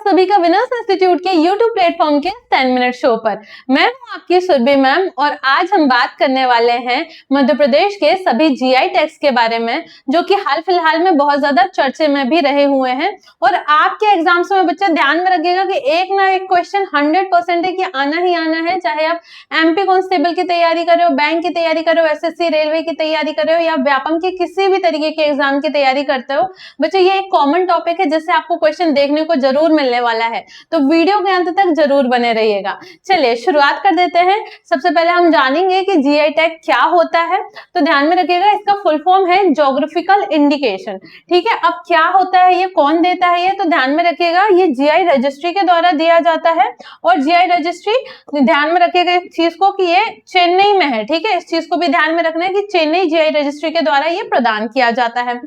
सभी का winners institute के YouTube प्लेटफॉर्म के 10 मिनट शो पर। मैं हूं आपकी सुरभि मैम और आज हम बात करने वाले हैं मध्य प्रदेश के सभी जीआई टैग्स के बारे में, जो कि हाल फिलहाल में बहुत ज्यादा चर्चे में भी रहे हुए हैं। और आपके एग्जाम्स में बच्चे ध्यान में रखिएगा कि एक ना एक क्वेश्चन 100% है कि आना ही आना है, चाहे आप एमपी कांस्टेबल की तैयारी कर रहे हो, बैंक की तैयारी कर रहे हो, एसएससी रेलवे की तैयारी कर रहे हो या व्यापम के किसी भी तरीके के एग्जाम की तैयारी करते हो। बच्चे ये एक कॉमन टॉपिक है जिससे आपको क्वेश्चन देखने को जरूर मिलने वाला है, तो वीडियो के अंत तक जरूर बने रहिएगा। चलिए शुरुआत कर देते हैं। सबसे पहले हम जानेंगे कि जीआई टैग क्या होता है। तो ध्यान में रखिएगा, इसका फुल फॉर्म है ज्योग्राफिकल इंडिकेशन। ठीक है, अब क्या होता है, ये कौन देता है, ये तो ध्यान में रखिएगा, ये जीआई रजिस्ट्री के द्वारा दिया जाता है। और जीआई रजिस्ट्री, ध्यान में रखिएगा इस चीज को कि ये चेन्नई में है। ठीक है, इस चीज को भी ध्यान में रखना है कि चेन्नई जीआई रजिस्ट्री के द्वारा ये प्रदान किया जाता है।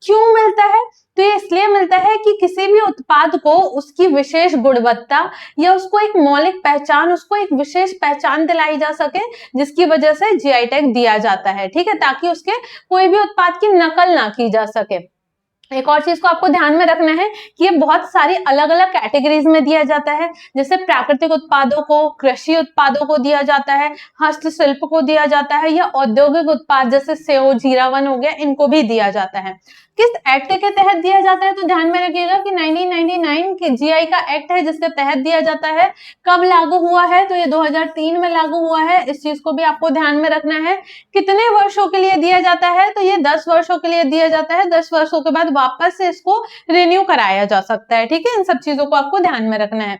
क्यों मिलता है? तो ये इसलिए मिलता है कि किसी भी उत्पाद को उसकी विशेष गुणवत्ता या उसको एक मौलिक पहचान, उसको एक विशेष पहचान दिलाई जा सके, जिसकी वजह से जीआई टैग दिया जाता है। ठीक है, ताकि उसके कोई भी उत्पाद की नकल ना की जा सके। एक और चीज को आपको ध्यान में रखना है कि ये बहुत सारी अलग अलग कैटेगरीज में दिया जाता है, जैसे प्राकृतिक उत्पादों को, कृषि उत्पादों को दिया जाता है, हस्तशिल्प को दिया जाता है, या औद्योगिक उत्पाद जैसे सेव, जीरावन हो गया, इनको भी दिया जाता है। किस एक्ट के तहत दिया जाता है? तो ध्यान में रखिएगा कि 1999 के जीआई का एक्ट है जिसके तहत दिया जाता है। कब लागू हुआ है? तो ये 2003 में लागू हुआ है। इस चीज को भी आपको ध्यान में रखना है। कितने वर्षों के लिए दिया जाता है? तो ये 10 वर्षों के लिए दिया जाता है। 10 वर्षों के बाद वापस से इसको रिन्यू कराया जा सकता है। ठीक है, इन सब चीजों को आपको ध्यान में रखना है।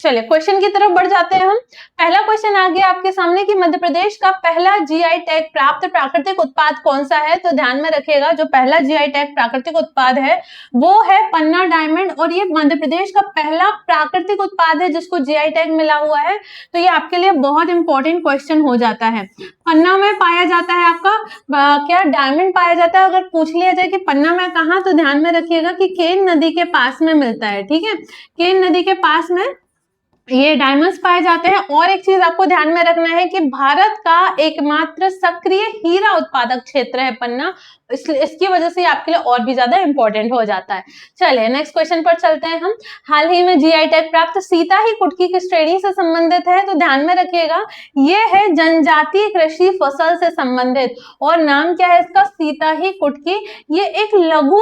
चलिए क्वेश्चन की तरफ बढ़ जाते हैं हम। पहला क्वेश्चन आ गया आपके सामने कि मध्य प्रदेश का पहला जीआई टैग प्राप्त प्राकृतिक उत्पाद कौन सा है? तो ध्यान में रखिएगा, जो पहला जीआई टैग प्राकृतिक उत्पाद है वो है पन्ना डायमंड, और ये मध्य प्रदेश का पहला प्राकृतिक उत्पाद है जिसको जीआई टैग मिला हुआ है। तो ये आपके लिए बहुत इंपॉर्टेंट क्वेश्चन हो जाता है। पन्ना में पाया जाता है आपका क्या डायमंड पाया जाता है? अगर पूछ लिया जाए कि पन्ना में कहाँ, तो ध्यान में रखिएगा कि केन नदी के पास में मिलता है। ठीक है, केन नदी के पास में ये डायमंड्स पाए जाते हैं। और एक चीज आपको ध्यान में रखना है कि भारत का एकमात्र सक्रिय हीरा उत्पादक क्षेत्र है पन्ना, इसलिए इसकी वजह से आपके लिए और भी ज्यादा इंपॉर्टेंट हो जाता है। चलिए नेक्स्ट क्वेश्चन पर चलते हैं हम। हाल ही में जीआई टैग प्राप्त सीता ही कुटकी की श्रेणी से संबंधित है। तो ध्यान में रखिएगा, ये है जनजातीय कृषि फसल से संबंधित, और नाम क्या है इसका? सीता ही कुटकी। ये एक लघु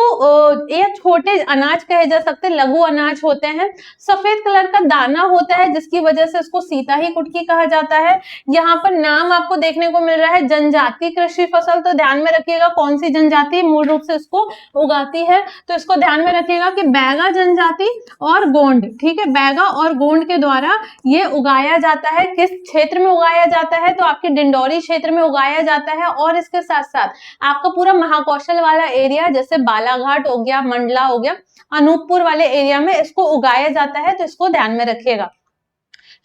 या छोटे अनाज कहे जा सकते, लघु अनाज होते हैं। सफेद कलर का दाना होता है जिसकी वजह से इसको सीता ही कुटकी कहा जाता है। यहाँ पर नाम आपको देखने को मिल रहा है जनजातीय कृषि फसल। तो ध्यान में रखिएगा कौन सी जनजाति मूल रूप से इसको उगाती है। तो इसको ध्यान में रखिएगा कि बैगा जनजाति और गोंड। ठीक है, बैगा और गोंड के द्वारा ये उगाया जाता है। किस क्षेत्र में उगाया जाता है? तो आपके डिंडौरी क्षेत्र में उगाया जाता है। और इसके साथ साथ आपका पूरा महाकौशल वाला एरिया, जैसे बालाघाट हो गया, मंडला हो गया, अनूपपुर वाले एरिया में इसको उगाया जाता है। तो इसको ध्यान में रखिएगा।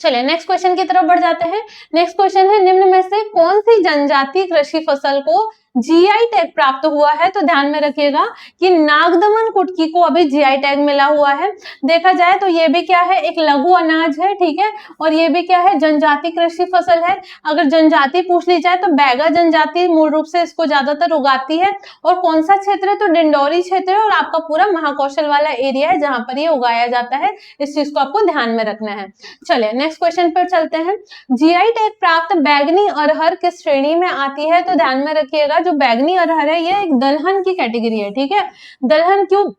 चलिए नेक्स्ट क्वेश्चन की तरफ बढ़ जाते हैं। नेक्स्ट क्वेश्चन है, निम्न में से कौन सी जनजातीय कृषि फसल को जीआई टैग प्राप्त हुआ है? तो ध्यान में रखिएगा कि नागदमन कुटकी को अभी जीआई टैग मिला हुआ है। देखा जाए तो ये भी क्या है? एक लघु अनाज है। ठीक है, और ये भी क्या है? जनजातीय कृषि फसल है। अगर जनजाति पूछ ली जाए तो बैगा जनजाति मूल रूप से इसको ज्यादातर उगाती है। और कौन सा क्षेत्र है? तो डिंडौरी क्षेत्र है, और आपका पूरा महाकौशल वाला एरिया है जहां पर ये उगाया जाता है। इस चीज को आपको ध्यान में रखना है। चलिए नेक्स्ट क्वेश्चन पर चलते हैं। जीआई टैग प्राप्त बैगनी अरहर किस श्रेणी में आती है? तो ध्यान में रखिएगा, जो बैगनी अरहर है ये एक दलहन की कैटेगरी है। ठीक है, दलहन क्यों?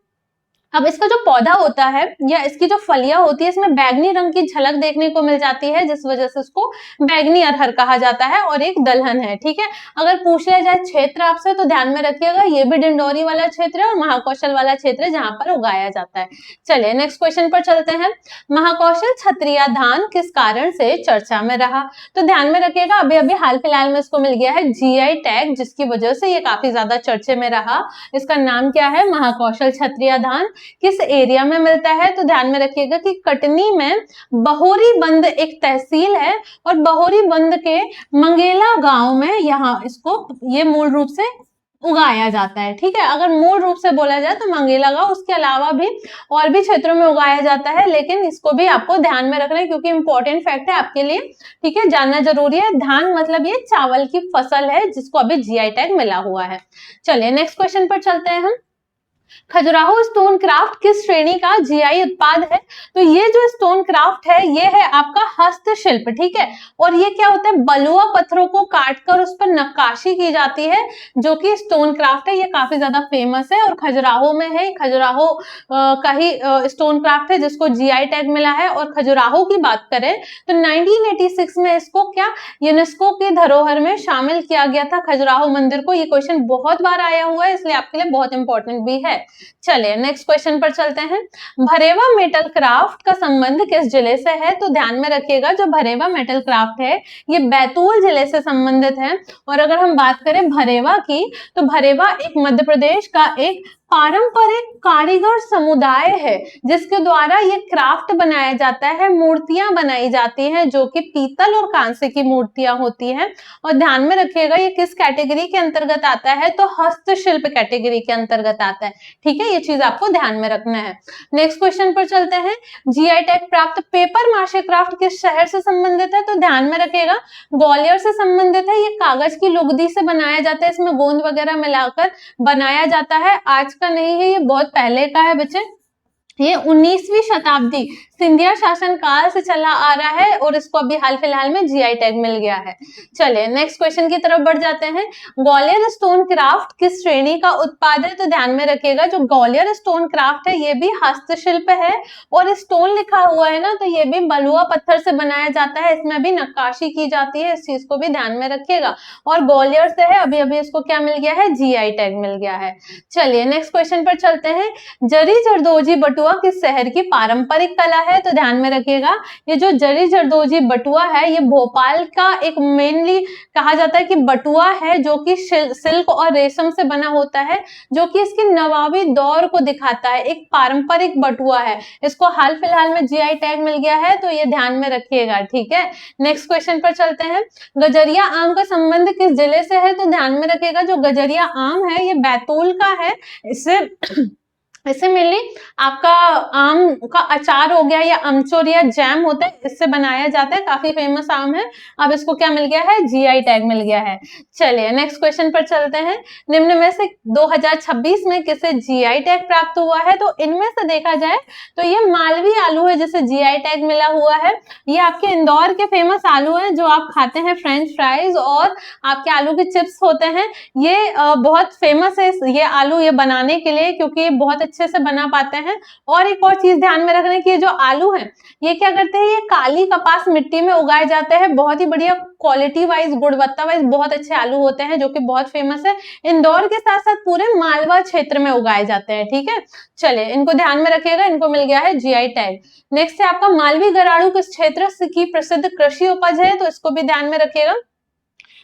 अब इसका जो पौधा होता है या इसकी जो फलियां होती है, इसमें बैगनी रंग की झलक देखने को मिल जाती है, जिस वजह से इसको बैगनी अरहर कहा जाता है और एक दलहन है। ठीक है, अगर पूछ लिया जाए क्षेत्र आपसे तो ध्यान में रखिएगा, ये भी डिंडौरी वाला क्षेत्र है और महाकौशल वाला क्षेत्र है जहां पर उगाया जाता है। चलिए नेक्स्ट क्वेश्चन पर चलते हैं। महाकौशल क्षत्रिया धान किस कारण से चर्चा में रहा? तो ध्यान में रखिएगा, अभी अभी हाल फिलहाल में इसको मिल गया है जीआई टैग, जिसकी वजह से ये काफी ज्यादा चर्चे में रहा। इसका नाम क्या है? महाकौशल क्षत्रिया धान। किस एरिया में मिलता है? तो ध्यान में रखिएगा कि कटनी में बहोरी बंद एक तहसील है, और बहोरी बंद के मंगेला गांव में यहाँ इसको ये मूल रूप से उगाया जाता है। ठीक है, अगर मूल रूप से बोला जाए तो मंगेला गांव, उसके अलावा भी और भी क्षेत्रों में उगाया जाता है, लेकिन इसको भी आपको ध्यान में रखना है क्योंकि इंपॉर्टेंट फैक्ट है आपके लिए। ठीक है, जानना जरूरी है। धान मतलब ये चावल की फसल है जिसको अभी जीआई टैग मिला हुआ है। चलिए नेक्स्ट क्वेश्चन पर चलते हैं हम। खजुराहो स्टोन क्राफ्ट किस श्रेणी का जीआई उत्पाद है? तो ये जो स्टोन क्राफ्ट है ये है आपका हस्तशिल्प, ठीक है। और ये क्या होता है, बलुआ पत्थरों को काटकर उस पर नक्काशी की जाती है, जो कि स्टोन क्राफ्ट है। ये काफी ज्यादा फेमस है और खजुराहो में है। खजुराहो का ही स्टोन क्राफ्ट है जिसको जीआई टैग मिला है। और खजुराहो की बात करें तो 1986 में इसको क्या यूनेस्को की धरोहर में शामिल किया गया था, खजुराहो मंदिर को। ये क्वेश्चन बहुत बार आया हुआ है इसलिए आपके लिए बहुत इंपॉर्टेंट भी है। चलिए नेक्स्ट क्वेश्चन पर चलते हैं। भरेवा मेटल क्राफ्ट का संबंध किस जिले से है? तो ध्यान में रखिएगा जो भरेवा मेटल क्राफ्ट है ये बैतूल जिले से संबंधित है। और अगर हम बात करें भरेवा की तो भरेवा एक मध्य प्रदेश का एक पारंपरिक कारीगर समुदाय है जिसके द्वारा ये क्राफ्ट बनाया जाता है, मूर्तियां बनाई जाती हैं जो कि पीतल और कांसे की मूर्तियां होती हैं। और ध्यान में रखिएगा ये किस कैटेगरी के अंतर्गत आता है? तो हस्तशिल्प कैटेगरी के अंतर्गत आता है, ठीक है। ये चीज आपको ध्यान में रखना है। नेक्स्ट क्वेश्चन पर चलते हैं। जीआई टैग प्राप्त पेपर माशे क्राफ्ट किस शहर से संबंधित है? तो ध्यान में रखिएगा ग्वालियर से संबंधित है। ये कागज की लुगदी से बनाया जाता है, इसमें गोंद वगैरह मिलाकर बनाया जाता है। आज का नहीं है, ये बहुत पहले का है बच्चे। ये 19वीं शताब्दी सिंधिया शासन काल से चला आ रहा है और इसको अभी हाल फिलहाल में जीआई टैग मिल गया है। चलिए नेक्स्ट क्वेश्चन की तरफ बढ़ जाते हैं। ग्वालियर स्टोन क्राफ्ट किस श्रेणी का उत्पाद है? तो ध्यान में रखिएगा जो ग्वालियर स्टोन क्राफ्ट है ये भी हस्तशिल्प है। और स्टोन लिखा हुआ है ना, तो ये भी बलुआ पत्थर से बनाया जाता है, इसमें भी नक्काशी की जाती है, इस चीज को भी ध्यान में रखिएगा। और ग्वालियर से है, अभी अभी इसको क्या मिल गया है? जीआई टैग मिल गया है। चलिए नेक्स्ट क्वेश्चन पर चलते हैं। जरी जरदोजी बटुआ किस शहर की पारंपरिक कला है? तो ध्यान में रखिएगा ये जो जरी जरदोजी बटुआ है ये भोपाल का एक मेनली कहा जाता है कि बटुआ है जो कि सिल्क और रेशम से बना होता है, जो कि इसकी नवाबी दौर को दिखाता है। एक पारंपरिक बटुआ है, इसको हाल फिलहाल में जीआई टैग मिल गया है, तो ये ध्यान में रखिएगा, ठीक है। नेक्स्ट क्वेश्चन पर चलते हैं। गजरिया आम का संबंध किस जिले से है? तो ध्यान में रखिएगा जो गजरिया आम है ये बैतूल का है। इससे मेनली आपका आम का अचार हो गया या अमचूर या जैम होता है, इससे बनाया जाता है, काफी फेमस आम है। अब इसको क्या मिल गया है? जीआई टैग मिल गया है। चलिए नेक्स्ट क्वेश्चन पर चलते हैं। निम्न में से 2026 में किसे जीआई टैग प्राप्त हुआ है? तो इनमें से देखा जाए तो ये मालवी आलू है जिसे जीआई टैग मिला हुआ है। ये आपके इंदौर के फेमस आलू है जो आप खाते हैं, फ्रेंच फ्राइज और आपके आलू के चिप्स होते हैं। ये बहुत फेमस है ये आलू ये बनाने के लिए, क्योंकि बहुत अच्छे से बना पाते हैं। और एक और चीज ध्यान में रखने की, ये जो आलू है ये क्या करते हैं, ये काली कपास मिट्टी में उगाए जाते हैं। बहुत ही बढ़िया क्वालिटी वाइज, गुणवत्ता वाइज बहुत अच्छे आलू होते हैं जो कि बहुत फेमस है। इंदौर के साथ साथ पूरे मालवा क्षेत्र में उगाए जाते हैं, ठीक है। चलिए इनको ध्यान में रखिएगा, इनको मिल गया है जीआई टैग। नेक्स्ट है आपका मालवी गराड़ू किस क्षेत्र की प्रसिद्ध कृषि उपज है? तो इसको भी ध्यान में रखिएगा।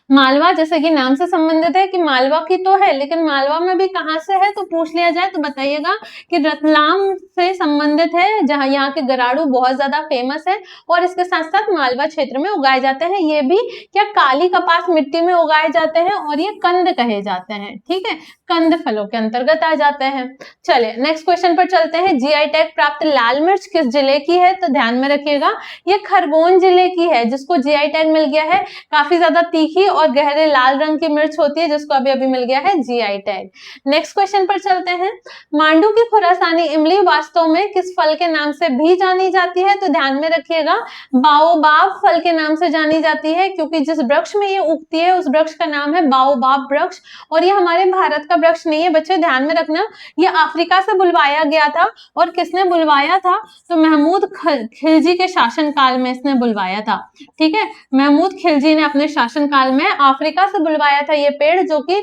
मालवा जैसे कि नाम से संबंधित है कि मालवा की तो है, लेकिन मालवा में भी कहां से है तो पूछ लिया जाए तो बताइएगा कि रतलाम से संबंधित है, जहां यहाँ के गराड़ू बहुत ज्यादा फेमस है और इसके साथ साथ मालवा क्षेत्र में उगाए जाते हैं। ये भी क्या काली कपास मिट्टी में उगाए जाते हैं और ये कंद कहे जाते हैं, ठीक है, कंद फलों के अंतर्गत आ जाते हैं। चलिए नेक्स्ट क्वेश्चन पर चलते हैं। जीआई टैग प्राप्त लाल मिर्च किस जिले की है? तो ध्यान में रखिएगा ये खरगोन जिले की है जिसको जीआई टैग मिल गया है। काफी ज्यादा तीखी और गहरे लाल रंग की मिर्च होती है जिसको अभी अभी मिल गया है जीआई टैग। नेक्स्ट क्वेश्चन पर चलते हैं। मांडू की खुरासानी इमली वास्तव में किस फल के नाम से भी जानी जाती है? तो ध्यान में रखिएगा बाओबाब फल के नाम से जानी जाती है, क्योंकि जिस वृक्ष में ये उगती है उस वृक्ष का नाम है बाओबाब वृक्ष। और ये हमारे भारत का वृक्ष नहीं है बच्चे, ध्यान में रखना। ये अफ्रीका से बुलवाया गया था। और किसने बुलवाया था? तो महमूद खिलजी के शासन काल में इसने बुलवाया था, ठीक है। महमूद खिलजी ने अपने शासन काल में अफ्रीका से बुलवाया था ये पेड़, जो कि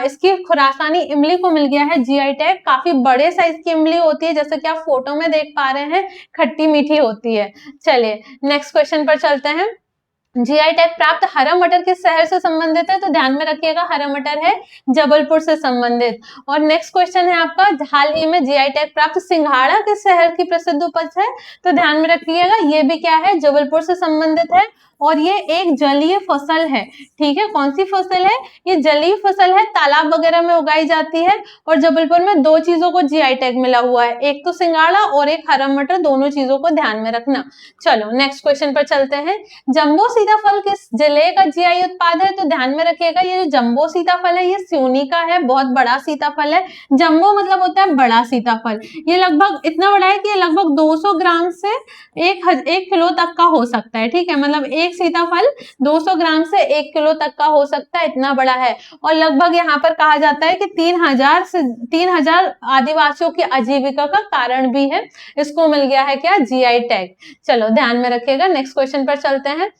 इसकी खुरासानी इमली को मिल गया है जीआई टैग। काफी बड़े साइज की इमली होती है, जैसे कि आप फोटो में देख पा रहे हैं, खट्टी मीठी होती है। चलिए नेक्स्ट क्वेश्चन पर चलते हैं। जीआई टैग प्राप्त हरा मटर किस शहर से संबंधित है? तो ध्यान में रखिएगा हरा मटर है जबलपुर से संबंधित। और नेक्स्ट क्वेश्चन है आपका, हाल ही में जीआई टैग प्राप्त सिंघाड़ा किस शहर की प्रसिद्ध उपज है? तो ध्यान में रखिएगा ये भी क्या है, जबलपुर से संबंधित है। और ये एक जलीय फसल है। ठीक है, कौन सी फसल है? ये जलीय फसल है, तालाब वगैरह में उगाई जाती है और जबलपुर में दो चीजों को जीआई टैग मिला हुआ है, एक तो सिंगाड़ा और एक हरा मटर, दोनों चीजों को ध्यान में रखना। चलो नेक्स्ट क्वेश्चन पर चलते हैं। जंबो सीताफल किस जिले का जीआई उत्पाद है? तो ध्यान में रखिएगा, ये जो जंबो सीताफल है ये सिवनी का है, बहुत बड़ा सीताफल है। जंबो मतलब होता है बड़ा सीताफल। ये लगभग इतना बड़ा है कि ये लगभग 200 ग्राम से 1 किलो तक का हो सकता है। ठीक है, मतलब एक सीताफल 200 ग्राम से 1 किलो तक का हो सकता है, इतना बड़ा है। और लगभग यहाँ पर कहा जाता है कि 3000 आदिवासियों की आजीविका का कारण भी है। इसको मिल गया है क्या? GI tag. चलो ध्यान में रखिएगा, नेक्स्ट क्वेश्चन पर चलते हैं।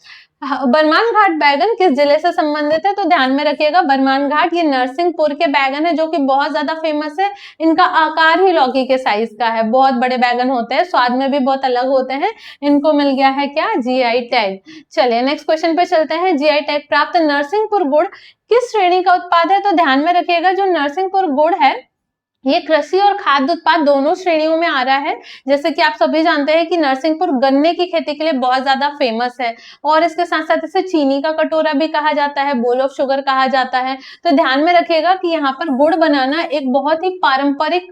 बरमान घाट बैगन किस जिले से संबंधित है? तो ध्यान में रखिएगा, बरमान घाट ये नरसिंहपुर के बैगन है जो कि बहुत ज्यादा फेमस है। इनका आकार ही लौकी के साइज का है, बहुत बड़े बैगन होते हैं, स्वाद में भी बहुत अलग होते हैं। इनको मिल गया है क्या? GI tag. चलिए नेक्स्ट क्वेश्चन पे चलते हैं। जीआई टैग प्राप्त नरसिंहपुर गुड़ किस श्रेणी का उत्पाद है? तो ध्यान में रखिएगा, जो नरसिंहपुर गुड़ है ये कृषि और खाद्य उत्पाद दोनों श्रेणियों में आ रहा है। जैसे कि आप सभी जानते हैं कि नरसिंहपुर गन्ने की खेती के लिए बहुत ज्यादा फेमस है और इसके साथ साथ इसे चीनी का कटोरा भी कहा जाता है, बोल ऑफ शुगर कहा जाता है। तो ध्यान में रखिएगा कि यहाँ पर गुड़ बनाना एक बहुत ही पारंपरिक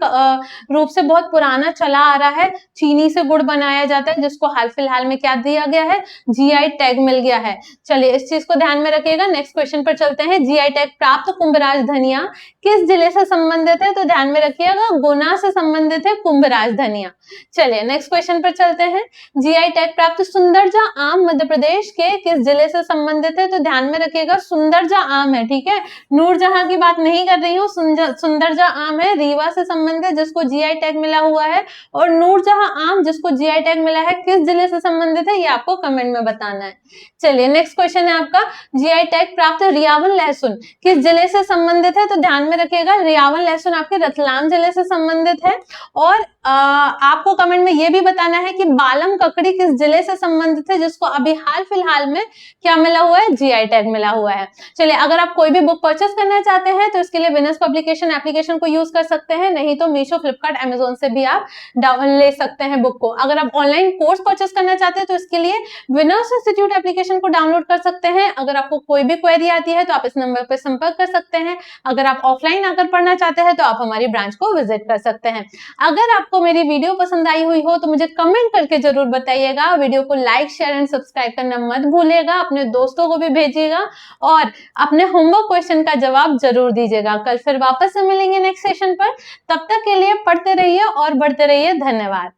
रूप से बहुत पुराना चला आ रहा है। चीनी से गुड़ बनाया जाता है, जिसको हाल फिलहाल में क्या दिया गया है? जीआई टैग मिल गया है। चलिए इस चीज को ध्यान में रखिएगा, नेक्स्ट क्वेश्चन पर चलते हैं। जीआई टैग प्राप्त कुंभराज धनिया किस जिले से संबंधित है? तो ध्यान में रखिएगा, गुना से संबंधित है कुंभराज धनिया। चलिए नेक्स्ट क्वेश्चन पर चलते हैं। जीआई टैग प्राप्त सुंदरजा आम मध्य प्रदेश के किस जिले से संबंधित है? तो ध्यान में रखिएगा, सुंदरजा आम है। ठीक है, नूरजहां की बात नहीं कर रही हूँ, सुंदरजा आम है, रीवा से संबंधित जिसको जीआई टैग मिला हुआ है। और नूरजहां आम जिसको जीआई टैग मिला है किस जिले से संबंधित है, ये आपको कमेंट में बताना है। चलिए नेक्स्ट क्वेश्चन है आपका, जीआई टैग प्राप्त रियावन लहसुन किस जिले से संबंधित है? तो ध्यान में रखिएगा, रियावन लहसुन आपके रतलाम जिले से संबंधित है। और आपको कमेंट में ये भी बताना है कि बालम ककड़ी किस जिले से संबंधित है, जिसको अभी हाल फिलहाल में क्या मिला हुआ है? जीआई टैग मिला हुआ है। चलिए अगर आप कोई भी बुक परचेस करना चाहते हैं तो इसके लिए विनर्स पब्लिकेशन एप्लीकेशन को यूज कर सकते हैं, नहीं तो मीशो, फ्लिपकार्ट, अमेजोन से भी आप ले सकते हैं बुक को। अगर आप ऑनलाइन कोर्स परचेस करना चाहते हैं तो इसके लिए विनर्स इंस्टीट्यूट एप्लीकेशन को डाउनलोड कर सकते हैं। अगर आपको कोई भी क्वेरी आती है तो आप इस नंबर पर संपर्क कर सकते हैं। अगर आप ऑफलाइन आकर पढ़ना चाहते हैं तो आप हमारी ब्रांच को विजिट कर सकते हैं। अगर आपको मेरी वीडियो पसंद आई हुई हो तो मुझे कमेंट करके जरूर बताइएगा। वीडियो को लाइक, शेयर एंड सब्सक्राइब करना मत भूलिएगा, अपने दोस्तों को भी भेजिएगा और अपने होमवर्क क्वेश्चन का जवाब जरूर दीजिएगा। कल फिर वापस से मिलेंगे नेक्स्ट सेशन पर, तब तक के लिए पढ़ते रहिए और बढ़ते रहिए। धन्यवाद।